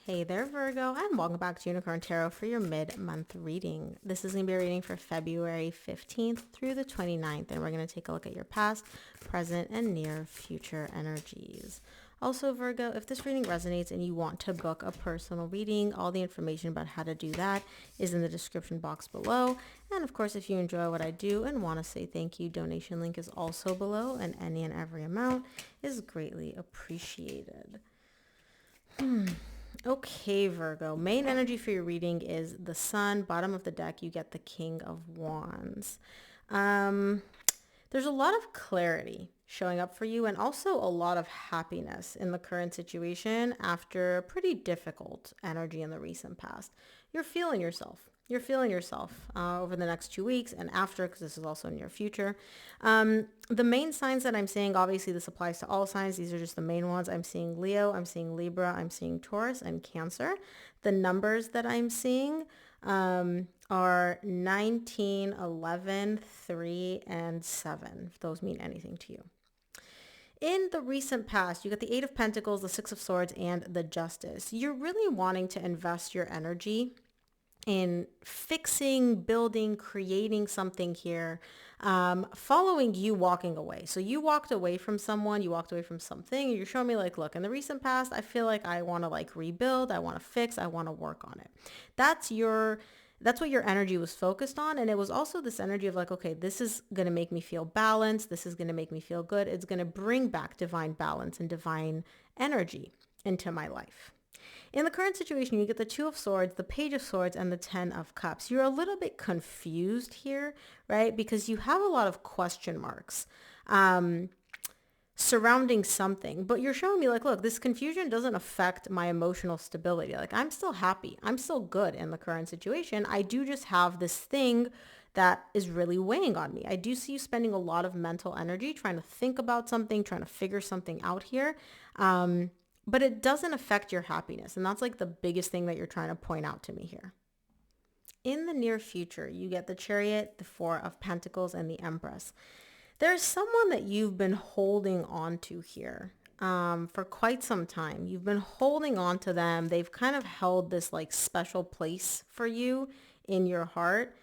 Hey there, Virgo, and welcome back to Unicorn Tarot for your mid-month reading. This is going to be a reading for February 15th through the 29th, and we're going to take a look at your past, present, and near future energies. Also, Virgo, if this reading resonates and you want to book a personal reading, all the information about how to do that is in the description box below. And of course, if you enjoy what I do and want to say thank you, donation link is also below, and any and every amount is greatly appreciated. Okay, Virgo. Main energy for your reading is the Sun. Bottom of the deck, you get the King of Wands. There's a lot of clarity showing up for you and also a lot of happiness in the current situation after a pretty difficult energy in the recent past. You're feeling yourself. You're feeling yourself over the next 2 weeks and after, because this is also near future. The main signs that I'm seeing, obviously this applies to all signs. These are just the main ones. I'm seeing Leo, I'm seeing Libra, I'm seeing Taurus and Cancer. The numbers that I'm seeing are 19, 11, 3, and 7, if those mean anything to you. In the recent past, you got the Eight of Pentacles, the Six of Swords, and the Justice. You're really wanting to invest your energy in fixing, building, creating something here, following you walking away. So you walked away from someone, you walked away from something, and you're showing me like, look, in the recent past, I feel like I want to like rebuild, I want to fix, I want to work on it. That's what your energy was focused on. And it was also this energy of like, okay, this is going to make me feel balanced. This is going to make me feel good. It's going to bring back divine balance and divine energy into my life. In the current situation, you get the Two of Swords, the Page of Swords, and the Ten of Cups. You're a little bit confused here, right? Because you have a lot of question marks surrounding something, but you're showing me like, look, this confusion doesn't affect my emotional stability. Like, I'm still happy. I'm still good in the current situation. I do just have this thing that is really weighing on me. I do see you spending a lot of mental energy trying to think about something, trying to figure something out here. But it doesn't affect your happiness. And that's like the biggest thing that you're trying to point out to me here. In the near future, you get the Chariot, the Four of Pentacles, and the Empress. There's someone that you've been holding on to here for quite some time. You've been holding on to them. They've kind of held this like special place for you in your heart.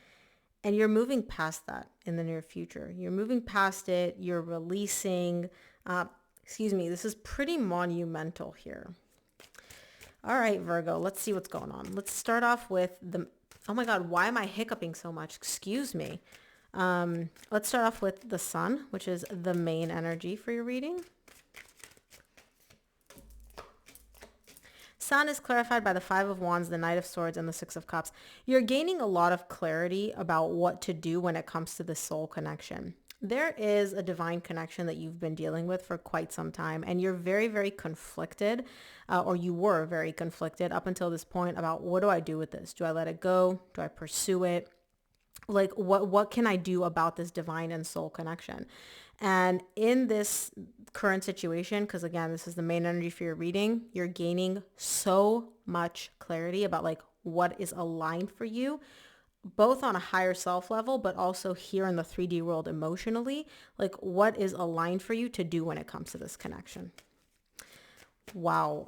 And you're moving past that in the near future. You're moving past it. You're releasing. This is pretty monumental here. All right, Virgo, let's see what's going on. Let's start off with oh my God, why am I hiccuping so much? Excuse me. Let's start off with the Sun, which is the main energy for your reading. Sun is clarified by the Five of Wands, the Knight of Swords, and the Six of Cups. You're gaining a lot of clarity about what to do when it comes to the soul connection. There is a divine connection that you've been dealing with for quite some time, and you're very, very conflicted, or you were very conflicted up until this point about what do I do with this? Do I let it go? Do I pursue it? Like what can I do about this divine and soul connection? And in this current situation, because again, this is the main energy for your reading, you're gaining so much clarity about like what is aligned for you, both on a higher self level, but also here in the 3D world emotionally, like what is aligned for you to do when it comes to this connection. Wow.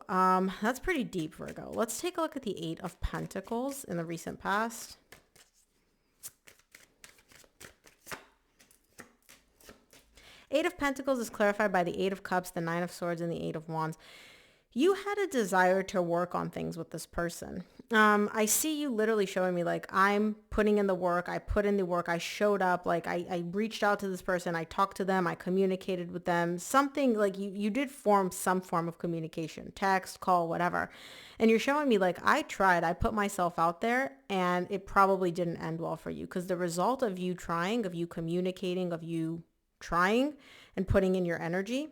That's pretty deep, Virgo. Let's take a look at the Eight of Pentacles in the recent past. Eight of Pentacles is clarified by the Eight of Cups, the Nine of Swords, and the Eight of Wands. You had a desire to work on things with this person. I see you literally showing me like I'm putting in the work. I put in the work. I showed up. Like I reached out to this person. I talked to them. I communicated with them. Something like you did form some form of communication, text, call, whatever. And you're showing me like I tried. I put myself out there and it probably didn't end well for you because the result of you trying, of you communicating, of you trying and putting in your energy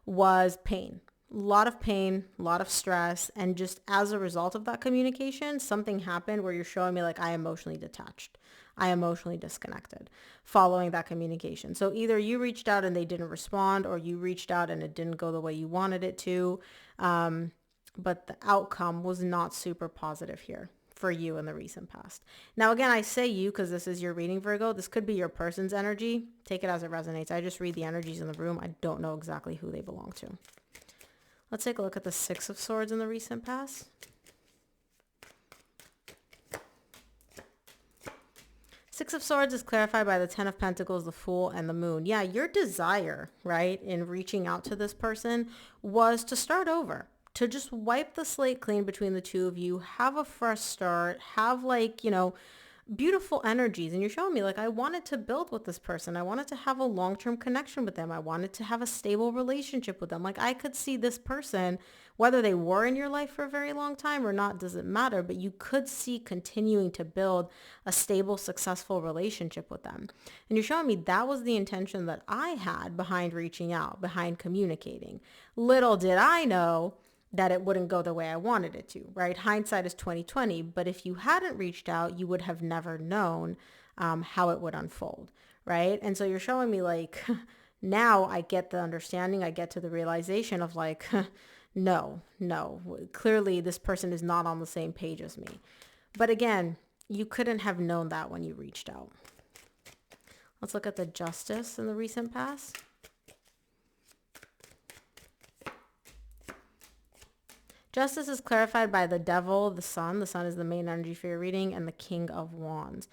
was pain. A lot of pain, a lot of stress. And just as a result of that communication, something happened where you're showing me like I emotionally detached. I emotionally disconnected following that communication. So either you reached out and they didn't respond, or you reached out and it didn't go the way you wanted it to. But the outcome was not super positive here for you in the recent past. Now, again, I say you because this is your reading, Virgo. This could be your person's energy. Take it as it resonates. I just read the energies in the room. I don't know exactly who they belong to. Let's take a look at the Six of Swords in the recent past. Six of Swords is clarified by the Ten of Pentacles, the Fool, and the Moon. Yeah, your desire, right, in reaching out to this person was to start over, to just wipe the slate clean between the two of you, have a fresh start, have like, beautiful energies. And you're showing me like, I wanted to build with this person. I wanted to have a long-term connection with them. I wanted to have a stable relationship with them. Like I could see this person, whether they were in your life for a very long time or not, doesn't matter, but you could see continuing to build a stable, successful relationship with them. And you're showing me that was the intention that I had behind reaching out, behind communicating. Little did I know that it wouldn't go the way I wanted it to, right? Hindsight is 2020, but if you hadn't reached out, you would have never known how it would unfold, right? And so you're showing me like, now I get the understanding, I get to the realization of like, no, clearly this person is not on the same page as me. But again, you couldn't have known that when you reached out. Let's look at the Justice in the recent past. Justice is clarified by the Devil, the Sun. The Sun is the main energy for your reading, and the King of Wands.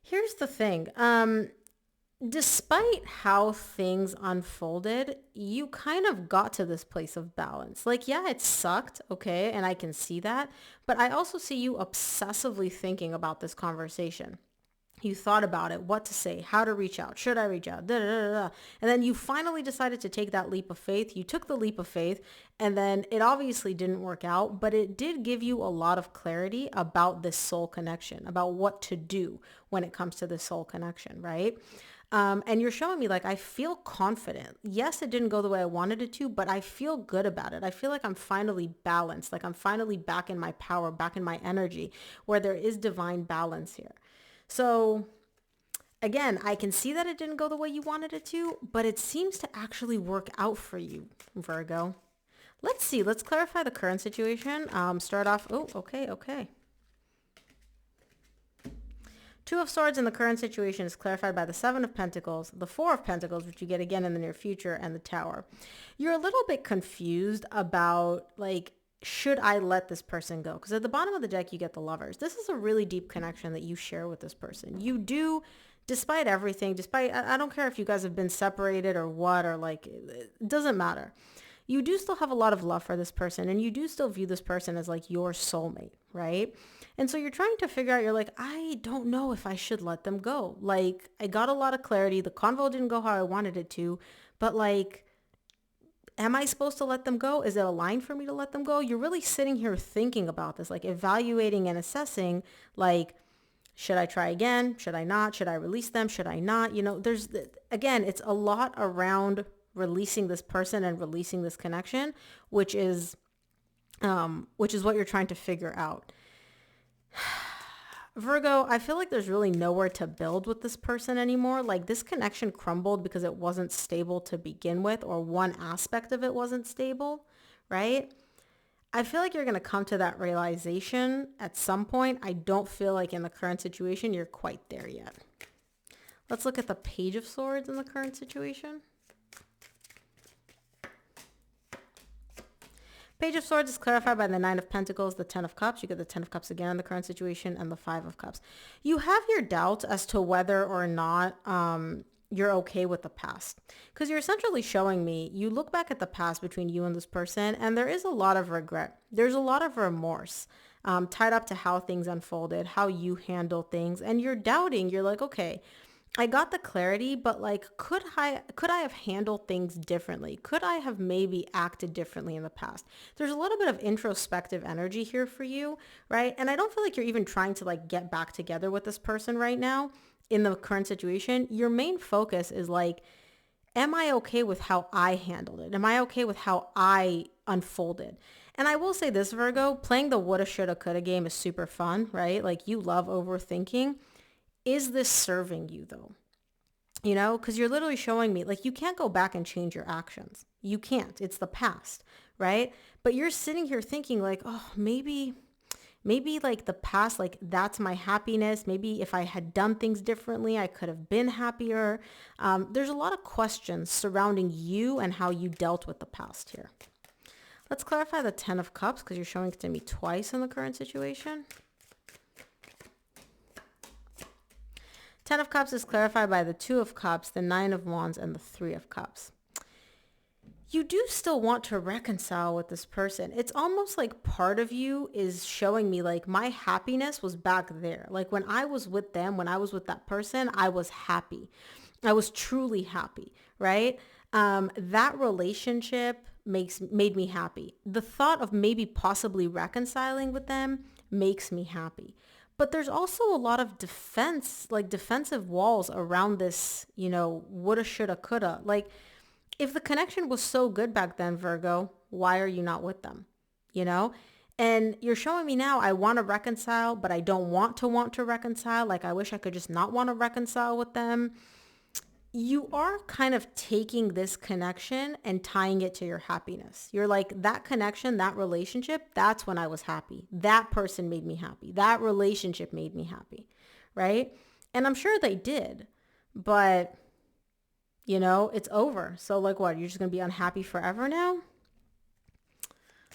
Here's the thing. Despite how things unfolded, you kind of got to this place of balance. Like, yeah, it sucked, okay, and I can see that. But I also see you obsessively thinking about this conversation. You thought about it, what to say, how to reach out, should I reach out, da, da, da, da. And then you finally decided to take that leap of faith. You took the leap of faith, and then it obviously didn't work out, but it did give you a lot of clarity about this soul connection, about what to do when it comes to this soul connection, right? And you're showing me like, I feel confident. Yes, it didn't go the way I wanted it to, but I feel good about it. I feel like I'm finally balanced, like I'm finally back in my power, back in my energy, where there is divine balance here. So again, I can see that it didn't go the way you wanted it to, but it seems to actually work out for you, Virgo. Let's see. Let's clarify the current situation. Start off. Oh, okay. Two of Swords in the current situation is clarified by the Seven of Pentacles, the Four of Pentacles, which you get again in the near future, and the Tower. You're a little bit confused about like, should I let this person go? Because at the bottom of the deck, you get the Lovers. This is a really deep connection that you share with this person. You do, despite everything, I don't care if you guys have been separated or what, or like, it doesn't matter. You do still have a lot of love for this person, and you do still view this person as like your soulmate, right? And so you're trying to figure out, you're like, I don't know if I should let them go. Like, I got a lot of clarity. The convo didn't go how I wanted it to, but like, am I supposed to let them go? Is it a line for me to let them go? You're really sitting here thinking about this, like evaluating and assessing, like, should I try again? Should I not? Should I release them? Should I not? Again, it's a lot around releasing this person and releasing this connection, which is what you're trying to figure out. Virgo, I feel like there's really nowhere to build with this person anymore. Like this connection crumbled because it wasn't stable to begin with, or one aspect of it wasn't stable, right? I feel like you're going to come to that realization at some point. I don't feel like in the current situation you're quite there yet. Let's look at the Page of Swords in the current situation. Page of Swords is clarified by the Nine of Pentacles, the Ten of Cups. You get the Ten of Cups again in the current situation, and the Five of Cups. You have your doubts as to whether or not you're okay with the past. Because you're essentially showing me, you look back at the past between you and this person, and there is a lot of regret. There's a lot of remorse tied up to how things unfolded, how you handle things, and you're doubting. You're like, okay, I got the clarity, but like, could I have handled things differently? Could I have maybe acted differently in the past? There's a little bit of introspective energy here for you, right? And I don't feel like you're even trying to like get back together with this person right now in the current situation. Your main focus is like, am I okay with how I handled it? Am I okay with how I unfolded? And I will say this, Virgo, playing the woulda, shoulda, coulda game is super fun, right? Like you love overthinking. Is this serving you though? Because you're literally showing me like you can't go back and change your actions. You can't. It's the past, right? But you're sitting here thinking like, oh, maybe like the past, like that's my happiness. Maybe if I had done things differently, I could have been happier. There's a lot of questions surrounding you and how you dealt with the past here. Let's clarify the 10 of Cups because you're showing it to me twice in the current situation. 10 of Cups is clarified by the 2 of Cups, the 9 of Wands, and the 3 of Cups. You do still want to reconcile with this person. It's almost like part of you is showing me like my happiness was back there. Like when I was with them, when I was with that person, I was happy. I was truly happy, right? That relationship made me happy. The thought of maybe possibly reconciling with them makes me happy. But there's also a lot of defensive walls around this, woulda, shoulda, coulda. Like, if the connection was so good back then, Virgo, why are you not with them? And you're showing me now, I want to reconcile, but I don't want to reconcile. Like, I wish I could just not want to reconcile with them. You are kind of taking this connection and tying it to your happiness. You're like, that connection, that relationship, that's when I was happy. That person made me happy. That relationship made me happy, right? And I'm sure they did, but it's over. So like what? You're just going to be unhappy forever now?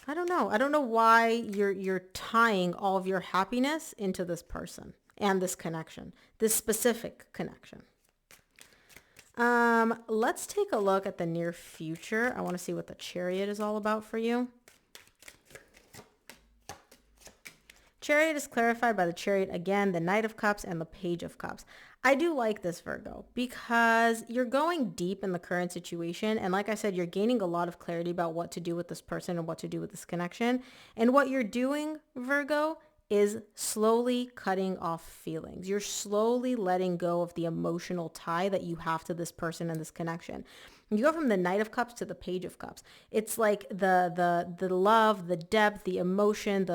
I don't know. I don't know why you're tying all of your happiness into this person and this connection, this specific connection. Let's take a look at the near future. I want to see what the Chariot is all about for you. Chariot is clarified by the Chariot again, the Knight of Cups, and the Page of Cups. I do like this, Virgo, because you're going deep in the current situation. And like I said, you're gaining a lot of clarity about what to do with this person and what to do with this connection. And what you're doing, Virgo, is slowly cutting off feelings. You're slowly letting go of the emotional tie that you have to this person and this connection. You go from the Knight of Cups to the Page of Cups. It's like the love, the depth, the emotion,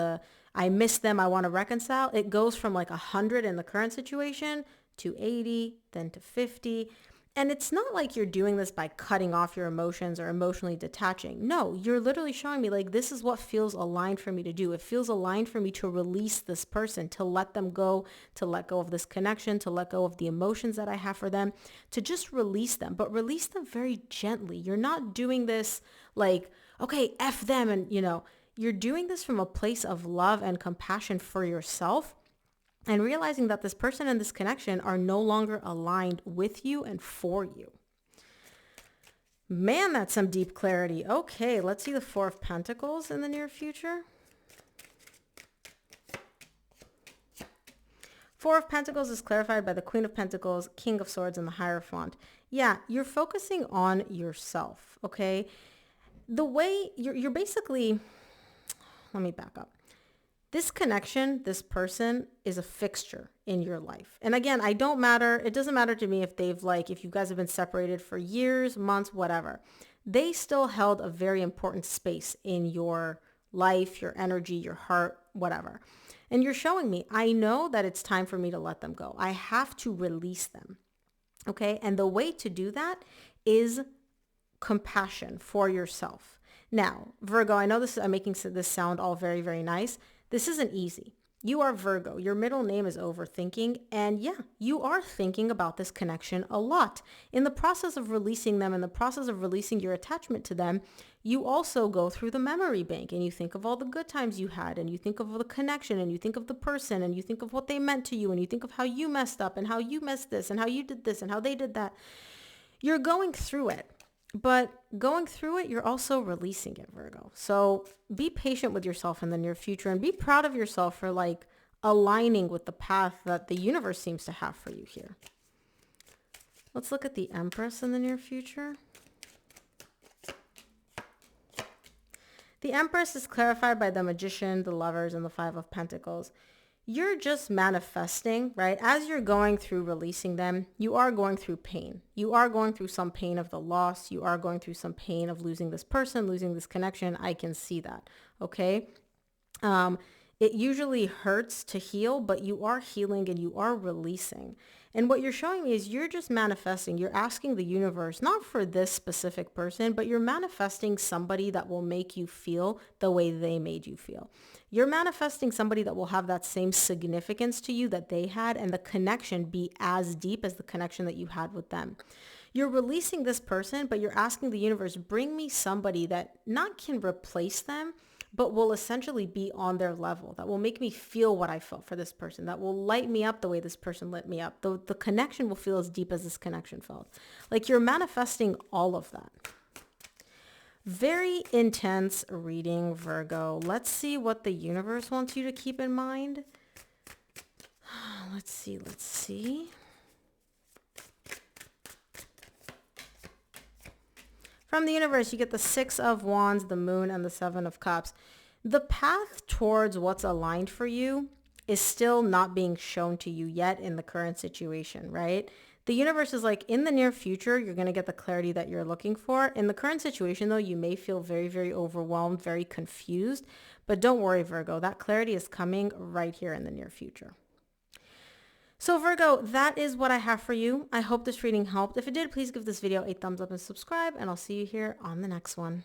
I miss them, I want to reconcile. It goes from like 100 in the current situation to 80, then to 50. And it's not like you're doing this by cutting off your emotions or emotionally detaching. No, you're literally showing me like, this is what feels aligned for me to do. It feels aligned for me to release this person, to let them go, to let go of this connection, to let go of the emotions that I have for them, to just release them, but release them very gently. You're not doing this like, okay, F them. And you're doing this from a place of love and compassion for yourself, and realizing that this person and this connection are no longer aligned with you and for you. Man, that's some deep clarity. Okay, let's see the Four of Pentacles in the near future. Four of Pentacles is clarified by the Queen of Pentacles, King of Swords, and the Hierophant. Yeah, you're focusing on yourself, okay? The way you're basically, let me back up. This connection, this person is a fixture in your life. And again, it doesn't matter to me if you guys have been separated for years, months, whatever. They still held a very important space in your life, your energy, your heart, whatever. And you're showing me, I know that it's time for me to let them go. I have to release them. Okay. And the way to do that is compassion for yourself. Now, Virgo, I know I'm making this sound all very, very nice. This isn't easy. You are Virgo. Your middle name is overthinking. And yeah, you are thinking about this connection a lot. In the process of releasing them, in the process of releasing your attachment to them, you also go through the memory bank and you think of all the good times you had, and you think of the connection, and you think of the person, and you think of what they meant to you, and you think of how you messed up and how you messed this and how you did this and how they did that. You're going through it. But going through it, you're also releasing it, Virgo. So be patient with yourself in the near future and be proud of yourself for like aligning with the path that the universe seems to have for you here. Let's look at the Empress in the near future. The Empress is clarified by the Magician, the Lovers, and the Five of Pentacles. You're just manifesting, right? As you're going through releasing them, you are going through pain. You are going through some pain of the loss. You are going through some pain of losing this person, losing this connection. I can see that, okay? It usually hurts to heal, but you are healing and you are releasing. And what you're showing me is you're just manifesting. You're asking the universe, not for this specific person, but you're manifesting somebody that will make you feel the way they made you feel. You're manifesting somebody that will have that same significance to you that they had, and the connection be as deep as the connection that you had with them. You're releasing this person, but you're asking the universe, bring me somebody that not can replace them, but will essentially be on their level, that will make me feel what I felt for this person, that will light me up the way this person lit me up. The connection will feel as deep as this connection felt. Like you're manifesting all of that. Very intense reading, Virgo. Let's see what the universe wants you to keep in mind. Let's see. From the universe, you get the Six of Wands, the Moon, and the Seven of Cups. The path towards what's aligned for you is still not being shown to you yet in the current situation, right? The universe is like, in the near future, you're going to get the clarity that you're looking for. In the current situation, though, you may feel very, very overwhelmed, very confused. But don't worry, Virgo. That clarity is coming right here in the near future. So Virgo, that is what I have for you. I hope this reading helped. If it did, please give this video a thumbs up and subscribe, and I'll see you here on the next one.